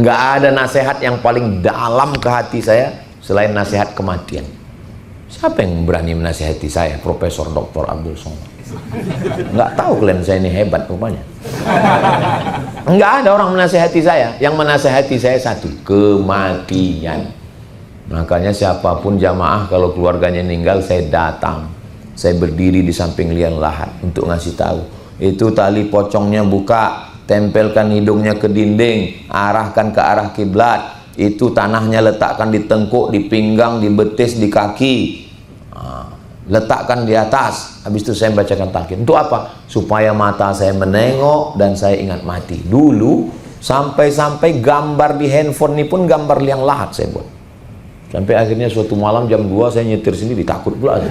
Nggak ada nasihat yang paling dalam ke hati saya selain nasihat kematian. Siapa yang berani menasihati saya, Profesor Dr. Abdul Somad? Nggak tahu kalian, saya ini hebat rupanya. Nggak ada orang menasihati saya. Yang menasihati saya satu, kematian. Makanya siapapun jamaah kalau keluarganya meninggal, saya datang. Saya berdiri di samping liang lahat untuk ngasih tahu. Itu tali pocongnya buka, tempelkan hidungnya ke dinding, arahkan ke arah kiblat. Itu tanahnya letakkan di tengkuk, di pinggang, di betis, di kaki. Letakkan di atas. Habis itu saya bacakan talqin. Untuk apa? Supaya mata saya menengok dan saya ingat mati. Dulu sampai-sampai gambar di handphone ini pun gambar liang lahat saya buat. Sampai akhirnya suatu malam jam 2 saya nyetir sendiri, takut pula.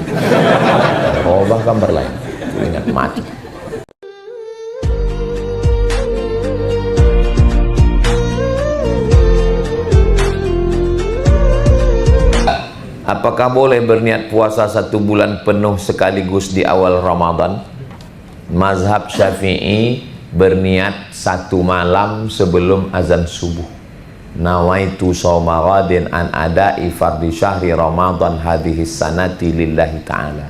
Oh bang, gambar lain, ingat mati. Apakah boleh berniat puasa 1 bulan penuh sekaligus di awal Ramadan? Mazhab Syafi'i berniat 1 malam sebelum azan subuh. Nawaitu shauma ghadin an ada'i fardhi syahri Ramadan hadhis sanati lillahi ta'ala.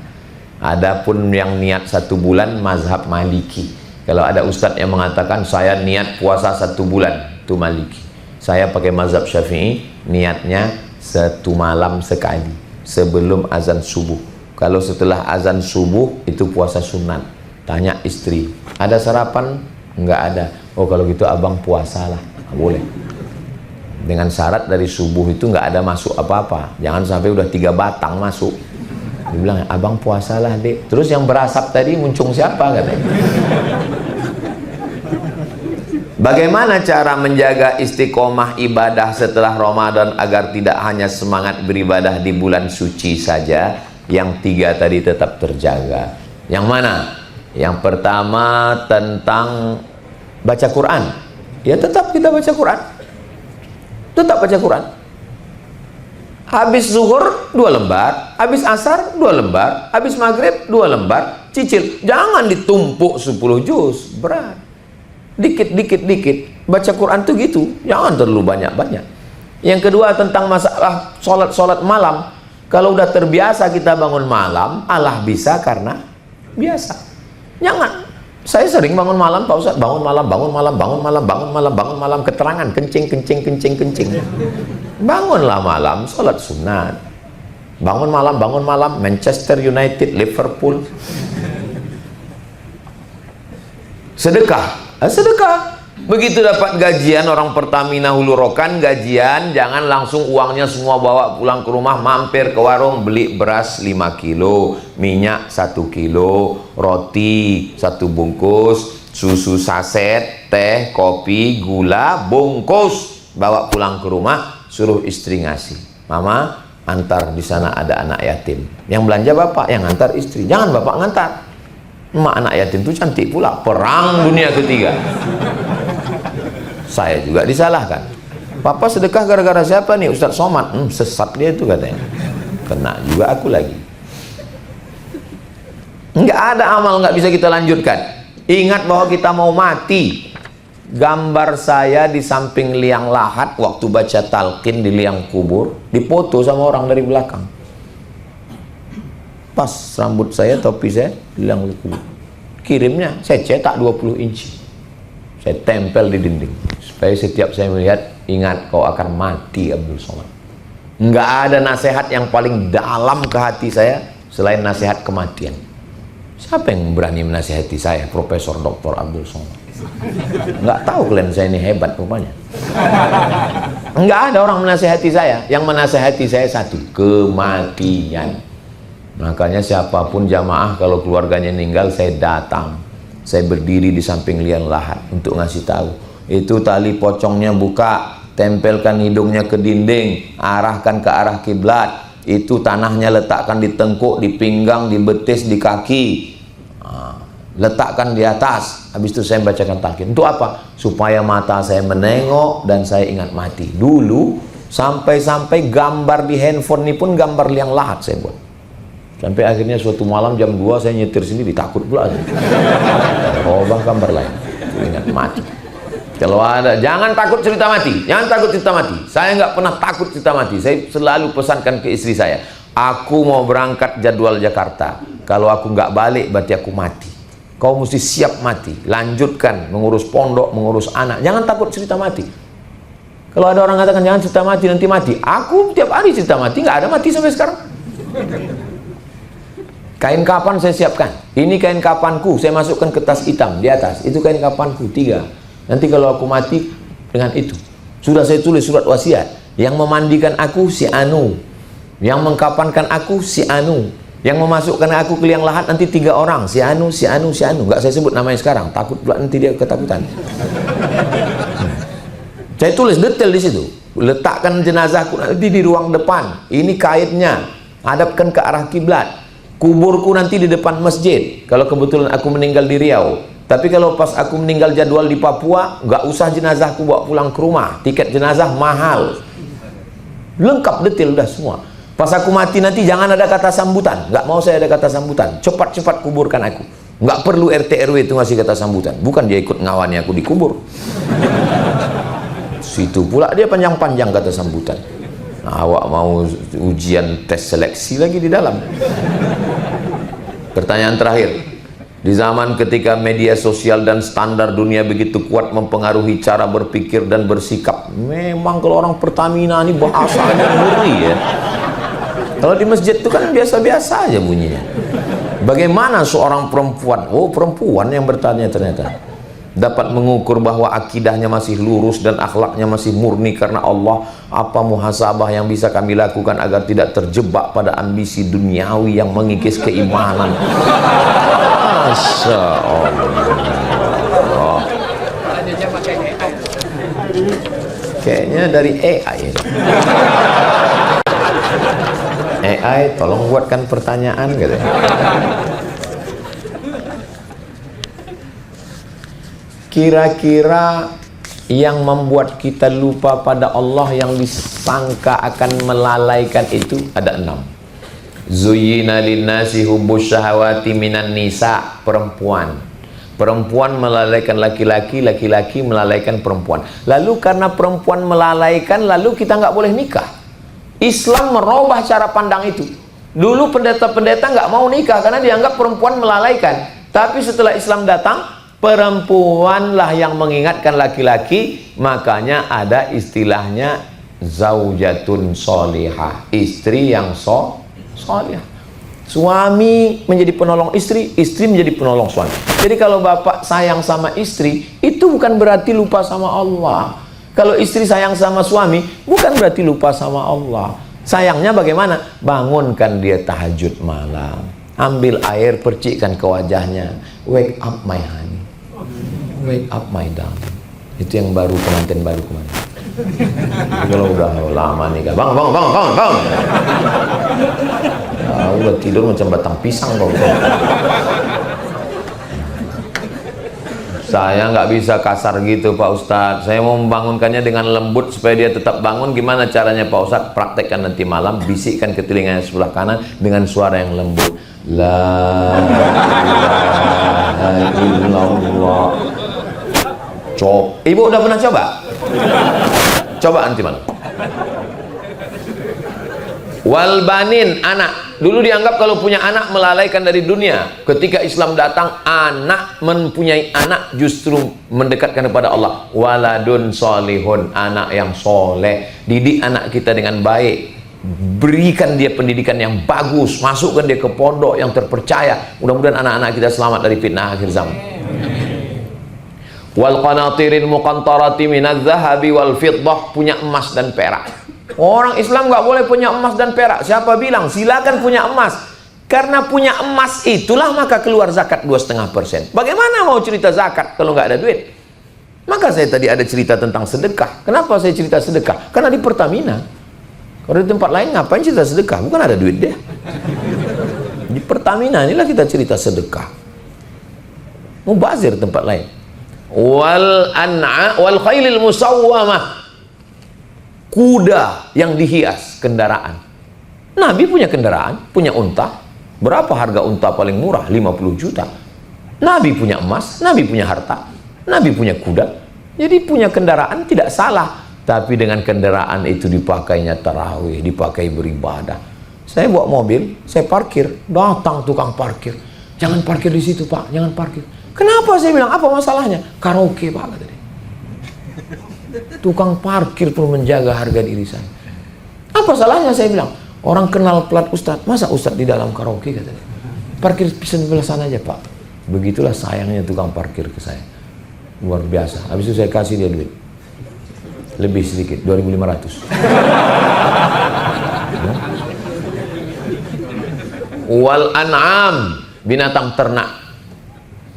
Adapun yang niat 1 bulan mazhab Maliki. Kalau ada ustadz yang mengatakan saya niat puasa 1 bulan, itu Maliki. Saya pakai mazhab Syafi'i, niatnya 1 malam sekali sebelum azan subuh. Kalau setelah azan subuh itu puasa sunat. Tanya istri, ada sarapan? Enggak ada. Oh kalau gitu abang puasalah. Boleh. Dengan syarat dari subuh itu enggak ada masuk apa-apa. Jangan sampai udah 3 batang masuk. Dia bilang, abang puasalah dek. Terus yang berasap tadi muncung siapa katanya? Bagaimana cara menjaga istiqomah ibadah setelah Ramadan agar tidak hanya semangat beribadah di bulan suci saja, yang 3 tadi tetap terjaga? Yang mana? Yang pertama tentang baca Quran. Ya tetap kita baca Quran. Tetap baca Quran. Habis zuhur 2 lembar, habis asar 2 lembar, habis maghrib 2 lembar, cicil. Jangan ditumpuk 10 juz, berat. Dikit. Baca Quran tuh gitu, jangan terlalu banyak-banyak. Yang kedua tentang masalah sholat malam. Kalau udah terbiasa kita bangun malam, Allah bisa karena biasa. Jangan. Saya sering bangun malam Pak Ustadz, bangun malam, keterangan, kencing. Bangunlah malam, sholat sunat. Bangun malam, Manchester United, Liverpool. Sedekah. Begitu dapat gajian orang Pertamina Hulu Rokan, gajian, jangan langsung uangnya semua bawa pulang ke rumah, mampir ke warung beli beras 5 kilo, minyak 1 kilo, roti 1 bungkus, susu saset, teh, kopi, gula, bungkus, bawa pulang ke rumah, suruh istri ngasih. Mama, antar di sana ada anak yatim. Yang belanja bapak, yang antar istri. Jangan bapak ngantar. Emak anak yatim itu cantik pula. Perang dunia ketiga. Saya juga disalahkan. Papa sedekah gara-gara siapa nih? Ustadz Somad. Sesat dia itu katanya. Kena juga aku lagi. Nggak ada amal nggak bisa kita lanjutkan. Ingat bahwa kita mau mati. Gambar saya di samping liang lahat waktu baca talqin di liang kubur, dipoto sama orang dari belakang. Pas rambut saya, topi saya di liang kubur. Kirimnya saya cetak 20 inci. Saya tempel di dinding supaya setiap saya melihat, ingat kau akan mati Abdul Somad. Nggak ada nasihat yang paling dalam ke hati saya selain nasihat kematian. Siapa yang berani menasihati saya, Profesor Dr. Abdul Somad? Nggak tahu kalian, saya ini hebat rupanya. Nggak ada orang menasihati saya. Yang menasihati saya satu, kematian. Makanya siapapun jamaah kalau keluarganya meninggal, saya datang. Saya berdiri di samping liang lahat untuk ngasih tahu. Itu tali pocongnya buka, tempelkan hidungnya ke dinding, arahkan ke arah kiblat. Itu tanahnya letakkan di tengkuk, di pinggang, di betis, di kaki. Letakkan di atas. Habis itu saya bacakan talqin. Untuk apa? Supaya mata saya menengok dan saya ingat mati. Dulu sampai-sampai gambar di handphone ini pun gambar liang lahat saya buat. Sampai akhirnya suatu malam jam 2 saya nyetir sendiri, takut pula. Oh bang, gambar lain, ingat mati. Kalau ada, jangan takut cerita mati, jangan takut cerita mati. Saya nggak pernah takut cerita mati. Saya selalu pesankan ke istri saya, aku mau berangkat jadwal Jakarta. Kalau aku nggak balik, berarti aku mati. Kau mesti siap mati. Lanjutkan mengurus pondok, mengurus anak. Jangan takut cerita mati. Kalau ada orang katakan jangan cerita mati, nanti mati. Aku tiap hari cerita mati, nggak ada mati sampai sekarang. Kain kapan saya siapkan. Ini kain kapanku, saya masukkan ke tas hitam di atas. Itu kain kapanku 3. Nanti kalau aku mati dengan itu. Sudah saya tulis surat wasiat. Yang memandikan aku si Anu, yang mengkapankan aku si Anu, yang memasukkan aku ke liang lahat nanti 3 orang, si Anu, si Anu, si Anu. Nggak saya sebut namanya sekarang, takut pula nanti dia ketakutan. Saya tulis detail di situ. Letakkan jenazahku nanti di ruang depan. Ini kaitnya, hadapkan ke arah kiblat. Kuburku nanti di depan masjid. Kalau kebetulan aku meninggal di Riau. Tapi kalau pas aku meninggal jadwal di Papua, nggak usah jenazahku bawa pulang ke rumah. Tiket jenazah mahal. Lengkap detail udah semua. Pas aku mati nanti jangan ada kata sambutan. Nggak mau saya ada kata sambutan. Cepat-cepat kuburkan aku. Nggak perlu RT RW itu ngasih kata sambutan. Bukan dia ikut ngawani aku dikubur. Situ pula dia panjang-panjang kata sambutan. Nah, awak mau ujian tes seleksi lagi di dalam. Pertanyaan terakhir. Di zaman ketika media sosial dan standar dunia begitu kuat mempengaruhi cara berpikir dan bersikap, memang kalau orang Pertamina ini bahasanya ngeri ya. Kalau di masjid itu kan biasa-biasa aja bunyinya. Bagaimana seorang perempuan, oh perempuan yang bertanya ternyata, dapat mengukur bahwa akidahnya masih lurus dan akhlaknya masih murni karena Allah? Apa muhasabah yang bisa kami lakukan agar tidak terjebak pada ambisi duniawi yang mengikis keimanan? Masya Allah. Kayaknya dari AI. AI tolong buatkan pertanyaan gitu. Kira-kira yang membuat kita lupa pada Allah yang disangka akan melalaikan itu ada 6. Zuyyina linnasi hubbus syahawati minan nisa, perempuan. Perempuan melalaikan laki-laki, laki-laki melalaikan perempuan. Lalu karena perempuan melalaikan, lalu kita nggak boleh nikah. Islam merubah cara pandang itu. Dulu pendeta-pendeta nggak mau nikah karena dianggap perempuan melalaikan. Tapi setelah Islam datang, perempuanlah yang mengingatkan laki-laki. Makanya ada istilahnya zaujatun solihah, istri yang solihah. Suami menjadi penolong istri, istri menjadi penolong suami. Jadi kalau bapak sayang sama istri, itu bukan berarti lupa sama Allah. Kalau istri sayang sama suami, bukan berarti lupa sama Allah. Sayangnya bagaimana? Bangunkan dia tahajud malam, ambil air percikkan ke wajahnya. Wake up my honey, wake up my darling. Itu yang baru, pengantin baru kemarin. Kalau udah lama nih, bang. Ya, udah tidur macam batang pisang kok. Saya nggak bisa kasar gitu Pak Ustadz. Saya mau membangunkannya dengan lembut supaya dia tetap bangun. Gimana caranya Pak Ustadz? Praktekkan nanti malam, bisikkan ke telinganya sebelah kanan dengan suara yang lembut. La ilaha illallah. Ibu udah pernah coba? Coba nanti malam. Walbanin, anak. Dulu dianggap kalau punya anak melalaikan dari dunia. Ketika Islam datang, anak mempunyai anak justru mendekatkan kepada Allah. Waladun solihun, anak yang soleh. Didik anak kita dengan baik. Berikan dia pendidikan yang bagus. Masukkan dia ke pondok yang terpercaya. Mudah-mudahan anak-anak kita selamat dari fitnah akhir zaman. Wal qanatiril muqantarati minadz zahabi wal fiddah, punya emas dan perak. Orang Islam nggak boleh punya emas dan perak. Siapa bilang? Silakan punya emas. Karena punya emas itulah maka keluar zakat 2,5%. Bagaimana mau cerita zakat kalau nggak ada duit? Maka saya tadi ada cerita tentang sedekah. Kenapa saya cerita sedekah? Karena di Pertamina. Kalau di tempat lain ngapain cerita sedekah? Bukan ada duit deh. Di Pertamina inilah kita cerita sedekah. Mubazir tempat lain. Wal khailil musawwamah, kuda yang dihias, kendaraan. Nabi punya kendaraan, punya unta. Berapa harga unta paling murah? 50 juta. Nabi punya emas, Nabi punya harta, Nabi punya kuda. Jadi punya kendaraan tidak salah, tapi dengan kendaraan itu dipakainya tarawih, dipakai beribadah. Saya bawa mobil, saya parkir, datang tukang parkir. Jangan parkir di situ Pak, jangan parkir. Kenapa? Saya bilang, apa masalahnya? Karaoke Pak, kata dia. Tukang parkir pun menjaga harga diri saya. Apa salahnya? Saya bilang, orang kenal plat Ustadz, masa Ustadz di dalam karaoke, kata dia. Parkir sebelah sana aja Pak. Begitulah sayangnya tukang parkir ke saya. Luar biasa. Habis itu saya kasih dia duit. Lebih sedikit, 2.500. Wal an'am, binatang ternak.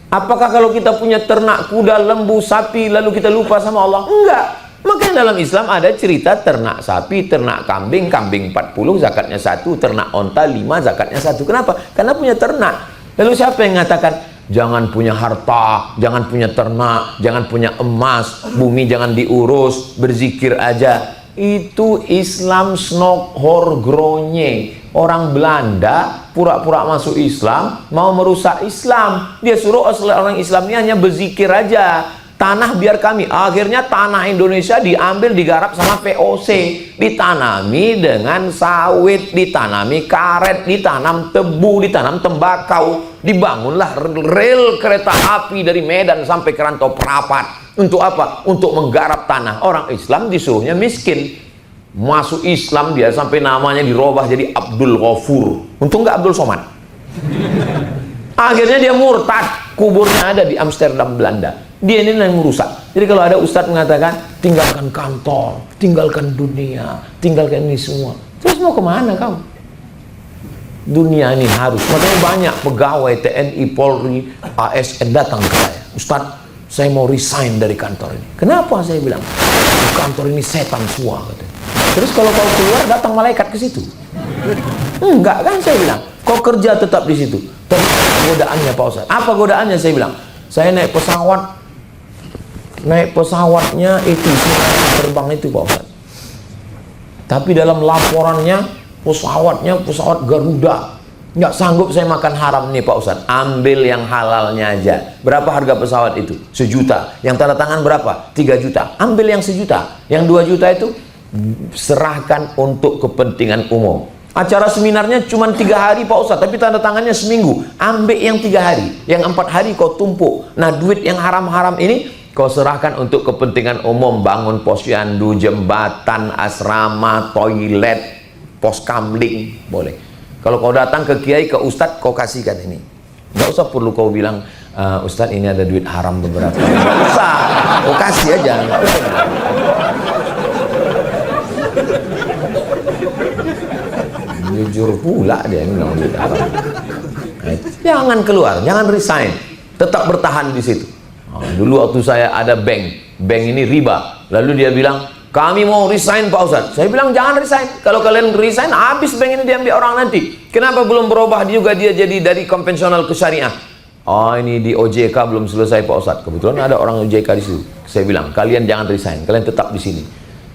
Apakah kalau kita punya ternak kuda, lembu, sapi, lalu kita lupa sama Allah? Enggak. Makanya dalam Islam ada cerita ternak sapi, ternak kambing, kambing 40, zakatnya 1, ternak onta 5, zakatnya 1. Kenapa? Karena punya ternak. Lalu siapa yang mengatakan, jangan punya harta, jangan punya ternak, jangan punya emas, bumi jangan diurus, berzikir aja? Itu Islam snok horgronye. Orang Belanda pura-pura masuk Islam, mau merusak Islam. Dia suruh orang Islam ini hanya berzikir aja. Tanah biar kami. Akhirnya tanah Indonesia diambil, digarap sama VOC. Ditanami dengan sawit, ditanami karet, ditanam tebu, ditanam tembakau. Dibangunlah rel kereta api dari Medan sampai ke Rantau Prapat. Untuk apa? Untuk menggarap tanah. Orang Islam disuruhnya miskin. Masuk Islam dia sampai namanya dirubah jadi Abdul Ghafur. Untung nggak Abdul Somad. Akhirnya dia murtad. Kuburnya ada di Amsterdam, Belanda. Dia ini yang merusak. Jadi kalau ada ustadz mengatakan tinggalkan kantor, tinggalkan dunia, tinggalkan ini semua, terus mau kemana kau? Dunia ini harus. Makanya banyak pegawai TNI, Polri, ASN datang ke saya. Ustadz, saya mau resign dari kantor ini. Kenapa? Saya bilang, kantor ini setan semua, katanya. Terus kalau kau keluar, datang malaikat ke situ. Enggak kan, saya bilang. Kau kerja tetap di situ. Tapi godaannya Pak Ustadz. Apa godaannya? Saya bilang, saya naik pesawatnya itu terbang itu Pak Ustadz. Tapi dalam laporannya pesawat Garuda. Nggak sanggup saya makan haram nih Pak Ustadz. Ambil yang halalnya aja. Berapa harga pesawat itu? 1 juta. Yang tanda tangan berapa? 3 juta. Ambil yang 1 juta. Yang 2 juta itu serahkan untuk kepentingan umum. Acara seminarnya cuma 3 hari Pak Ustadz, tapi tanda tangannya seminggu. Ambil yang 3 hari. Yang 4 hari kau tumpuk. Nah, duit yang haram-haram ini kau serahkan untuk kepentingan umum. Bangun posyandu, jembatan, asrama, toilet, pos kamling, boleh. Kalau kau datang ke kiai, ke ustadz, kau kasihkan ini. Nggak usah perlu kau bilang, ustadz ini ada duit haram beberapa. Nggak usah, kau kasih aja. Nggak usah. Jujur pula dia bilang duit haram. Jangan keluar, jangan resign, tetap bertahan di situ. Dulu waktu saya ada bank ini riba. Lalu dia bilang, kami mau resign Pak Ustadz. Saya bilang jangan resign. Kalau kalian resign, habis bank ini diambil orang nanti. Kenapa belum berubah juga dia jadi dari konvensional ke syariah? Oh, ini di OJK belum selesai Pak Ustadz. Kebetulan ada orang OJK di situ. Saya bilang, kalian jangan resign, kalian tetap di sini.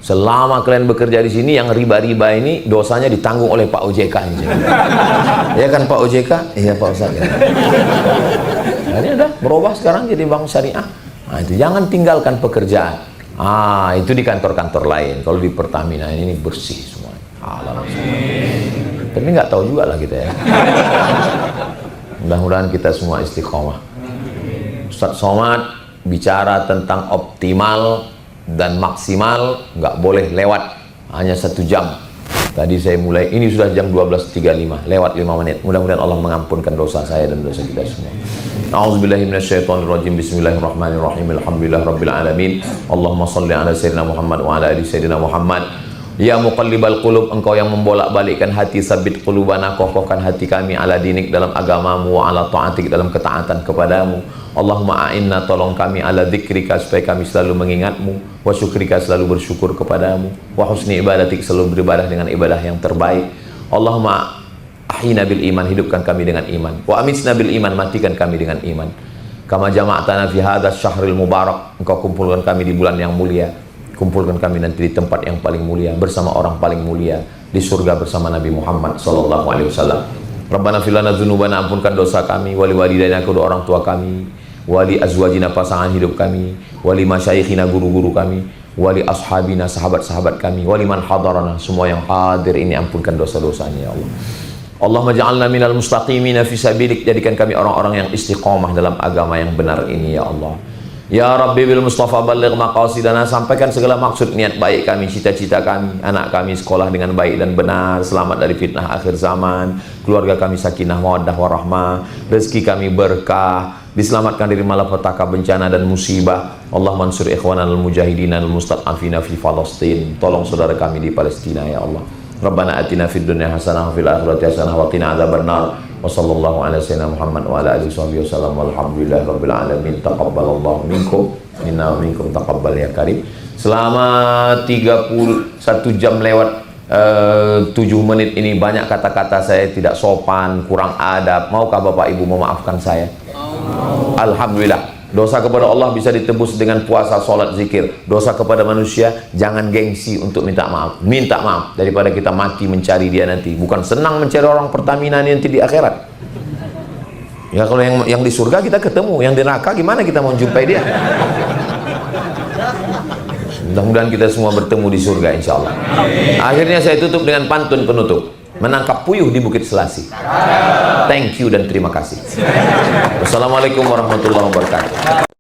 Selama kalian bekerja di sini, yang riba-riba ini dosanya ditanggung oleh Pak OJK ini. Ya kan Pak OJK? Iya Pak Ustadz. Ya. Nah, ini udah berubah sekarang jadi bank syariah. Nah, itu jangan tinggalkan pekerjaan. Itu di kantor-kantor lain. Kalau di Pertamina ini bersih semua. Tapi nggak tahu juga lah kita ya. Mudah-mudahan kita semua istiqomah. Ustadz Somad bicara tentang optimal dan maksimal, nggak boleh lewat hanya 1 jam. Tadi saya mulai, ini sudah jam 12.35, lewat 5 menit. Mudah-mudahan Allah mengampunkan dosa saya dan dosa kita semua. A'udzubillahi minasyaitonirrajim. Bismillahirrahmanirrahim. Alhamdulillahirabbil alamin. Allahumma shalli ala sayyidina Muhammad wa ala ali sayyidina Muhammad. Ya muqallibal qulub, engkau yang membolak-balikkan hati, sabit qulubana, kokohkan hati kami ala dinik, dalam agamamu, wa ala ta'atik, dalam ketaatan kepadamu. Allahumma a'inna, tolong kami ala dzikrika, supaya kami selalu mengingatmu, wa syukrika, selalu bersyukur kepadamu, wa husni ibadatik, selalu beribadah dengan ibadah yang terbaik. Allahumma ahina bil iman, hidupkan kami dengan iman, wa amitna bil iman, matikan kami dengan iman. Kama jama'tana fi hadzal syahril mubarak, engkau kumpulkan kami di bulan yang mulia. Kumpulkan kami nanti di tempat yang paling mulia, bersama orang paling mulia, di surga bersama Nabi Muhammad sallallahu alaihi wasallam. Rabbana fil lana dzunubana, ampunkan dosa kami, wali walidayna, kedua orang tua kami, wali azwajina, pasangan hidup kami, wali masyayikhina, guru-guru kami, wali ashabina, sahabat-sahabat kami, wali man hadarana, semua yang hadir ini ampunkan dosa-dosanya ya Allah. Allahumma ja'alna minal mustaqimina fi sabilik, jadikan kami orang-orang yang istiqomah dalam agama yang benar ini ya Allah. Ya Rabbi bil Mustafa balligh maqasidana, sampaikan segala maksud niat baik kami, cita-cita kami, anak kami sekolah dengan baik dan benar, selamat dari fitnah akhir zaman, keluarga kami sakinah mawaddah warahmah, rezeki kami berkah, diselamatkan dari malapetaka, bencana dan musibah. Allah mansur ikhwanal mujahidin al mustad'afina fi Palestin, tolong saudara kami di Palestina ya Allah. Rabbana atina fid dunya hasanah wa fil akhirati hasanah wa qina adzabannar. Wa sallallahu ala sayyidina Muhammad wa ala alihi wasallam, walhamdulillahi rabbil alamin. Taqabbalallahu minkum minna wa minkum taqabbal ya karim. Selama 31 jam lewat 7 menit ini banyak kata-kata saya tidak sopan, kurang adab. Maukah Bapak Ibu memaafkan saya? Alhamdulillah. Dosa kepada Allah bisa ditebus dengan puasa, sholat, zikir. Dosa kepada manusia, jangan gengsi untuk minta maaf. Minta maaf daripada kita mati mencari dia nanti. Bukan senang mencari orang Pertamina nanti di akhirat. Ya kalau yang di surga kita ketemu, yang di neraka gimana kita mau jumpai dia? Mudah-mudahan kita semua bertemu di surga insya Allah. Akhirnya saya tutup dengan pantun penutup. Menangkap puyuh di Bukit Selasi. Thank you dan terima kasih. Wassalamualaikum warahmatullahi wabarakatuh.